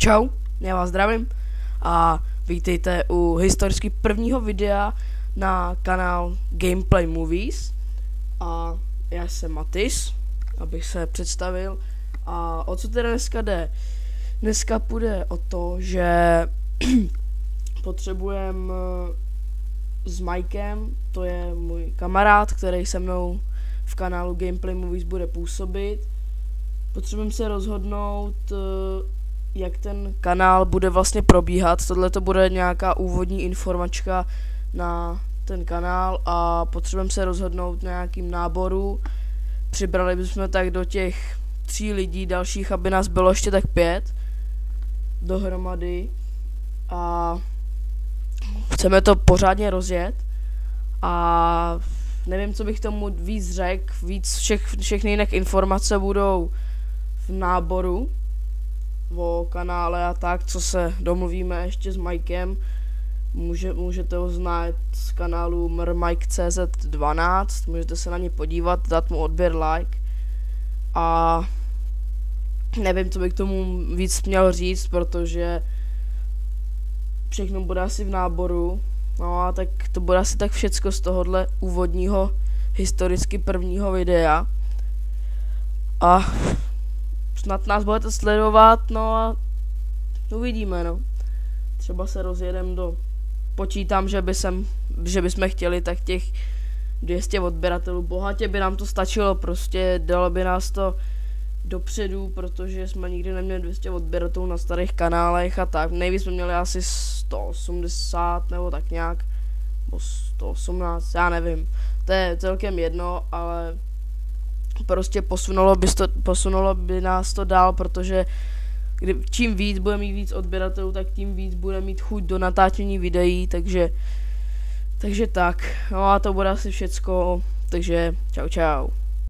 Čau, já vás zdravím a vítejte u historicky prvního videa na kanál Gameplay Movies. A já jsem Matis, abych se představil. A o co teda dneska jde? Dneska půjde o to, že potřebujeme s Mikem, to je můj kamarád, který se mnou v kanálu Gameplay Movies bude působit. Potřebujeme se rozhodnout, jak ten kanál bude vlastně probíhat. Tohle to bude nějaká úvodní informačka na ten kanál a potřebujeme se rozhodnout na nějakým náboru. Přibrali bychom tak do těch 3 lidí dalších, aby nás bylo ještě tak 5 dohromady. A chceme to pořádně rozjet. A nevím, co bych tomu víc řekl. Všechny jinak informace budou v náboru o kanále a tak, co se domluvíme ještě s Mikem. Můžete ho znát z kanálu mrmike.cz12, můžete se na ně podívat, dát mu odběr, like. A nevím, co bych tomu víc měl říct, protože všechno bude asi v náboru. No a tak to bude asi tak všecko z tohohle úvodního, historicky prvního videa. A snad nás budete sledovat, no a uvidíme, no. Třeba se rozjedem počítám, že bychom chtěli tak těch 200 odběratelů. Bohatě by nám to stačilo, prostě dalo by nás to dopředu, protože jsme nikdy neměli 200 odběratelů na starých kanálech a tak. Nejvíc jsme měli asi 180 nebo tak nějak, nebo 118, já nevím. To je celkem jedno, ale prostě posunulo by nás to dál, protože čím víc bude mít víc odběratelů, tak tím víc bude mít chuť do natáčení videí, takže tak. No a to bude asi všecko, takže čau.